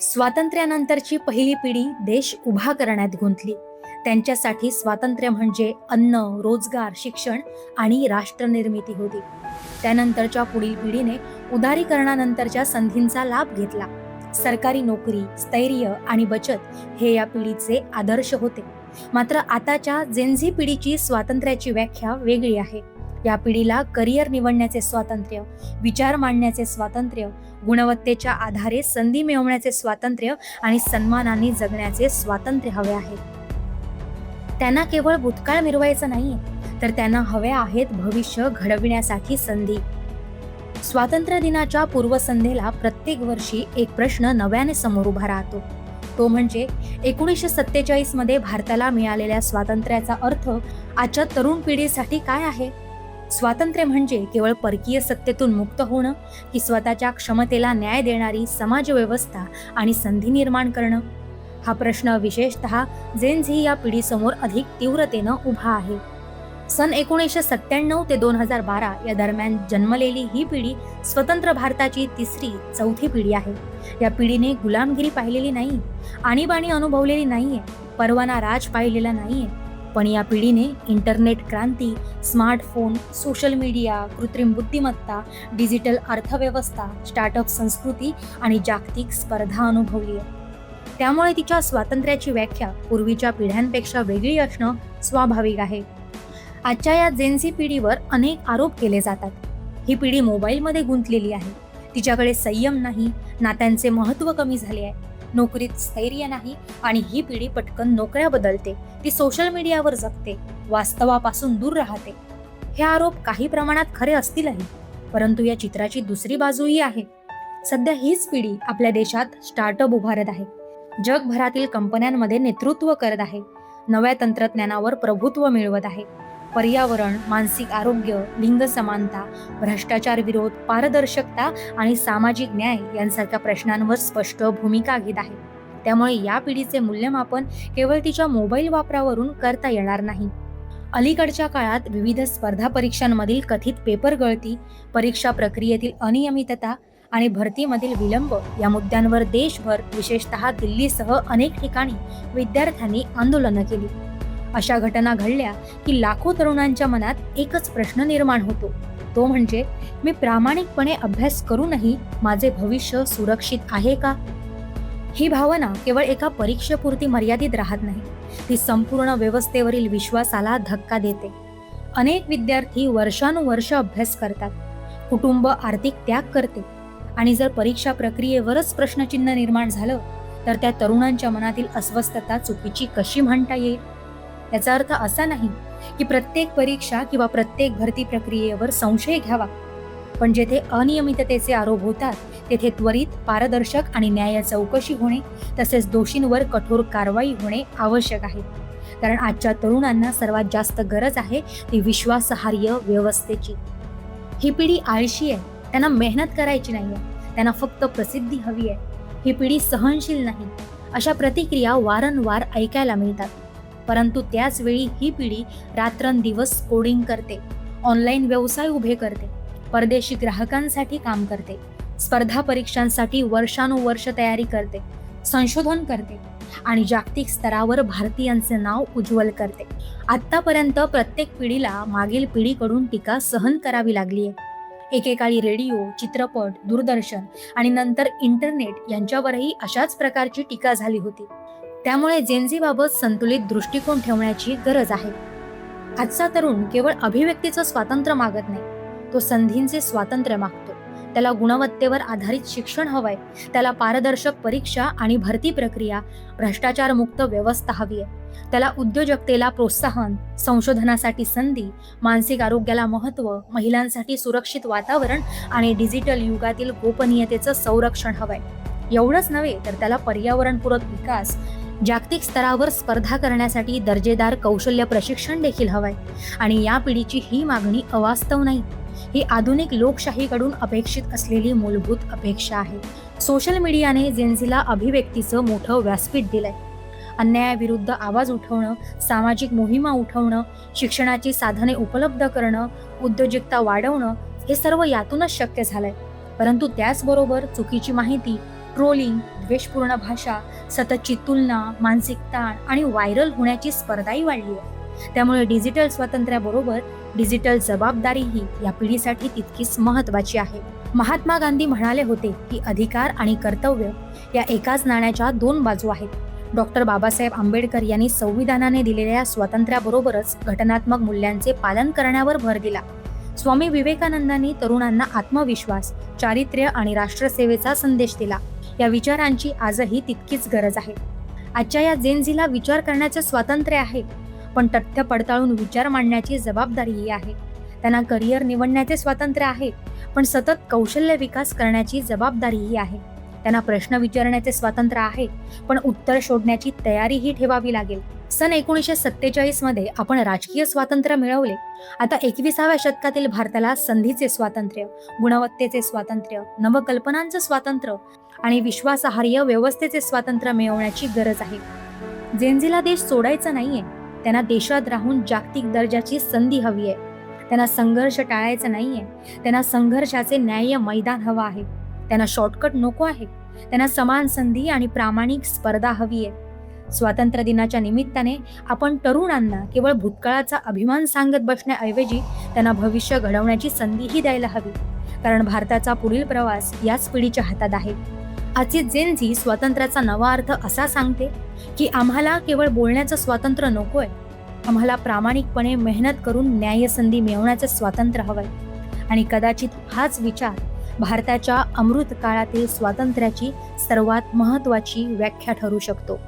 स्वातंत्र्यानंतरची पहिली पिढी देश उभा करण्यात गुंतली. त्यांच्यासाठी स्वातंत्र्य म्हणजे अन्न, रोजगार, शिक्षण आणि राष्ट्रनिर्मिती होती. त्यानंतरच्या पुढील पिढीने उदारीकरणानंतरच्या संधींचा लाभ घेतला. सरकारी नोकरी, स्थैर्य आणि बचत हे या पिढीचे आदर्श होते. मात्र आताच्या जेनझी पिढीची स्वातंत्र्याची व्याख्या वेगळी आहे. या पिढीला करिअर निवडण्याचे स्वातंत्र्य, विचार मांडण्याचे स्वातंत्र्य, गुणवत्तेच्या आधारे संधी मिळवण्याचे स्वातंत्र्य आणि सन्मानाने जगण्याचे स्वातंत्र्य हवे आहे. त्यांना केवळ भूतकाळ मिरवायचं नाहीये, तर त्यांना हव्या आहेत भविष्य घडविण्यासाठी संधी. स्वातंत्र्य दिनाच्या पूर्वसंध्येला प्रत्येक वर्षी एक प्रश्न नव्याने समोर उभा राहतो. तो म्हणजे 1947 मध्ये भारताला मिळालेल्या स्वातंत्र्याचा अर्थ आजच्या तरुण पिढीसाठी काय आहे? स्वातंत्र्य म्हणजे केवळ परकीय सत्तेतून मुक्त होणं, की स्वतःच्या क्षमतेला न्याय देणारी समाजव्यवस्था आणि संधी निर्माण करणं? हा प्रश्न विशेषतः जेन झी या पिढीसमोर अधिक तीव्रतेनं उभा आहे. सन 1997 ते 2012 या दरम्यान जन्मलेली ही पिढी स्वतंत्र भारताची चौथी पिढी आहे. या पिढीने गुलामगिरी पाहिलेली नाही, आणीबाणी अनुभवलेली नाहीये, परवाना राज पाहिलेला नाहीये. पण या पिढीने इंटरनेट क्रांती, स्मार्टफोन, सोशल मीडिया, कृत्रिम बुद्धिमत्ता, डिजिटल अर्थव्यवस्था, स्टार्टअप संस्कृती आणि जागतिक स्पर्धा अनुभवली आहे. त्यामुळे तिच्या स्वातंत्र्याची व्याख्या पूर्वीच्या पिढ्यांपेक्षा वेगळी असणं स्वाभाविक आहे. आजच्या या जेनझी पिढीवर अनेक आरोप केले जातात. ही पिढी मोबाईलमध्ये गुंतलेली आहे. तिच्याकडे संयम नाही, नात्यांचे महत्त्व कमी झाले आहे, नोकरीत स्थैर्य नाही आणि ही पिढी पटकन नोकऱ्या बदलते, ती सोशल मीडियावर जगते, वास्तवापासून दूर राहते. हे आरोप काही प्रमाणात खरे असतीलही, परंतु या चित्राची दुसरी बाजूही आहे. सध्या हीच पिढी आपल्या देशात स्टार्टअप उभारत आहे, जगभरातील कंपन्यांमध्ये नेतृत्व करत आहे, नव्या तंत्रज्ञानावर प्रभुत्व मिळवत आहे, पर्यावरण, मानसिक आरोग्य, लिंग समानता, भ्रष्टाचार विरोध, पारदर्शकता आणि सामाजिक न्याय यांसारख्या प्रश्नांवर स्पष्ट भूमिका घेत आहे. त्यामुळे या पिढीचे मूल्यमापन केवळ तिच्या मोबाईल वापरावरून करता येणार नाही. अलीकडच्या काळात विविध स्पर्धा परीक्षांमधील कथित पेपर गळती, परीक्षा प्रक्रियेतील अनियमितता आणि भरतीमधील विलंब या मुद्द्यांवर देशभर, विशेषतः दिल्लीसह अनेक ठिकाणी विद्यार्थ्यांनी आंदोलनं केली. अशा घटना घडल्या की लाखो तरुणांच्या मनात एकच प्रश्न निर्माण होतो, तो म्हणजे मी प्रामाणिकपणे अभ्यास करूनही माझे भविष्य सुरक्षित आहे का? ही भावना केवळ एका परीक्षेपुरती मर्यादित राहत नाही, ती संपूर्ण व्यवस्थेवरील विश्वासाला धक्का देते. अनेक विद्यार्थी वर्षानुवर्ष अभ्यास करतात, कुटुंब आर्थिक त्याग करते, आणि जर परीक्षा प्रक्रियेवरच प्रश्नचिन्ह निर्माण झालं तर त्या तरुणांच्या मनातील अस्वस्थता चुकीची कशी म्हणता येईल? याचा अर्थ असा नाही की प्रत्येक परीक्षा किंवा प्रत्येक भरती प्रक्रियेवर संशय घ्यावा, पण जेथे अनियमिततेचे आरोप होतात तेथे त्वरित, पारदर्शक आणि न्याय चौकशी होणे, तसेच दोषींवर कठोर कारवाई होणे आवश्यक आहे. कारण आजच्या तरुणांना सर्वात जास्त गरज आहे ती विश्वासार्ह व्यवस्थेची. ही पिढी आळशी आहे, त्यांना मेहनत करायची नाहीये, त्यांना फक्त प्रसिद्धी हवी आहे. ही पिढी सहनशील नाही, अशा प्रतिक्रिया वारंवार ऐकायला मिळतात. परंतु त्याच वेळी ही पिढी रात्रंदिवस कोडिंग करते, ऑनलाईन व्यवसाय उभे करते, परदेशी ग्राहकांसाठी काम करते, स्पर्धा परीक्षांसाठी वर्षानुवर्ष तयारी करते, संशोधन करते आणि जागतिक स्तरावर भारतीयांचे नाव उज्ज्वल करते. आतापर्यंत प्रत्येक पिढीला मागील पिढीकडून टीका सहन करावी लागली आहे. एकेकाळी रेडिओ, चित्रपट, दूरदर्शन आणि नंतर इंटरनेट यांच्यावरही अशाच प्रकारची टीका झाली होती. त्यामुळे जेनझी बाबत संतुलित दृष्टिकोन ठेवण्याची गरज आहे. आजचा तरुण केवळ अभिव्यक्तीचं स्वातंत्र्य मागत नाही, तो संधींचे स्वातंत्र्य मागतो. त्याला गुणवत्तेवर आधारित शिक्षण हवंय, त्याला पारदर्शक परीक्षा आणि भरती प्रक्रिया, भ्रष्टाचारमुक्त व्यवस्था हवी आहे. त्याला उद्योजकतेला प्रोत्साहन, संशोधनासाठी संधी, मानसिक आरोग्याला महत्त्व, महिलांसाठी सुरक्षित वातावरण आणि डिजिटल युगातील गोपनीयतेचं संरक्षण हवंय. एवढंच नव्हे तर त्याला पर्यावरणपूरक विकास, जागतिक स्तरावर स्पर्धा करण्यासाठी दर्जेदार कौशल्य प्रशिक्षण देखील हवंय. आणि या पिढीची ही मागणी अवास्तव नाही, ही आधुनिक लोकशाहीकडून अपेक्षित असलेली मूलभूत अपेक्षा आहे. सोशल मीडियाने जेनझीला अभिव्यक्तीचं मोठं व्यासपीठ दिलंय. अन्यायाविरुद्ध आवाज उठवणं, सामाजिक मोहिमा उठवणं, शिक्षणाची साधने उपलब्ध करणं, उद्योजकता वाढवणं, हे सर्व यातूनच शक्य झालंय. परंतु त्याचबरोबर चुकीची माहिती, ट्रोलिंग, द्वेषपूर्ण भाषा, सततची तुलना, मानसिक ताण आणि व्हायरल होण्याची स्पर्धाही वाढली आहे. त्यामुळे डिजिटल स्वातंत्र्याबरोबर डिजिटल जबाबदारीही या पिढीसाठी तितकीच महत्त्वाची आहे. महात्मा गांधी म्हणाले होते की अधिकार आणि कर्तव्य या एकाच नाण्याच्या दोन बाजू आहेत. डॉक्टर बाबासाहेब आंबेडकर यांनी संविधानाने दिलेल्या स्वातंत्र्याबरोबरच घटनात्मक मूल्यांचे पालन करण्यावर भर दिला. स्वामी विवेकानंदांनी तरुणांना आत्मविश्वास, चारित्र्य आणि राष्ट्रसेवेचा संदेश दिला. या विचारांची आजही तितकीच गरज आहे. आजच्या या जेनझीला विचार करण्याचे स्वातंत्र्य आहे, पण तथ्य पडताळून विचार मांडण्याची जबाबदारीही आहे. त्यांना करिअर निवडण्याचे स्वातंत्र्य आहे, पण सतत कौशल्य विकास करण्याची जबाबदारीही आहे. त्यांना प्रश्न विचारण्याचे स्वातंत्र्य आहे, पण उत्तर शोधण्याची तयारीही ठेवावी लागेल. सन 1947 मध्ये आपण राजकीय स्वातंत्र्य मिळवले. आता 21व्या शतकातील भारताला संधीचे स्वातंत्र्य, गुणवत्तेचे स्वातंत्र्य, नवकल्पनांचं स्वातंत्र्य आणि विश्वासार्ह व्यवस्थेचे स्वातंत्र्य मिळवण्याची गरज आहे. जेनझीला देश सोडायचा नाहीये, त्यांना देशात राहून जागतिक दर्जाची संधी हवी आहे. त्यांना संघर्ष टाळायचा नाहीये, त्यांना संघर्षाचे न्याय्य मैदान हवं आहे. त्यांना शॉर्टकट नको आहे, त्यांना समान संधी आणि प्रामाणिक स्पर्धा हवी आहे. स्वातंत्र्य दिनाच्या निमित्ताने आपण तरुणांना केवळ भूतकाळाचा अभिमान सांगत बसण्याऐवजी त्यांना भविष्य घडवण्याची संधीही द्यायला हवी, कारण भारताचा पुढील प्रवास याच पिढीच्या हातात आहे. आजची जेनझी स्वातंत्र्याचा नवा अर्थ असा सांगते की आम्हाला केवळ बोलण्याचं स्वातंत्र्य नकोय, आम्हाला प्रामाणिकपणे मेहनत करून न्यायसंधी मिळवण्याचं स्वातंत्र्य हवंय. आणि कदाचित हाच विचार भारताच्या अमृत काळातील स्वातंत्र्याची सर्वात महत्त्वाची व्याख्या ठरू शकतो.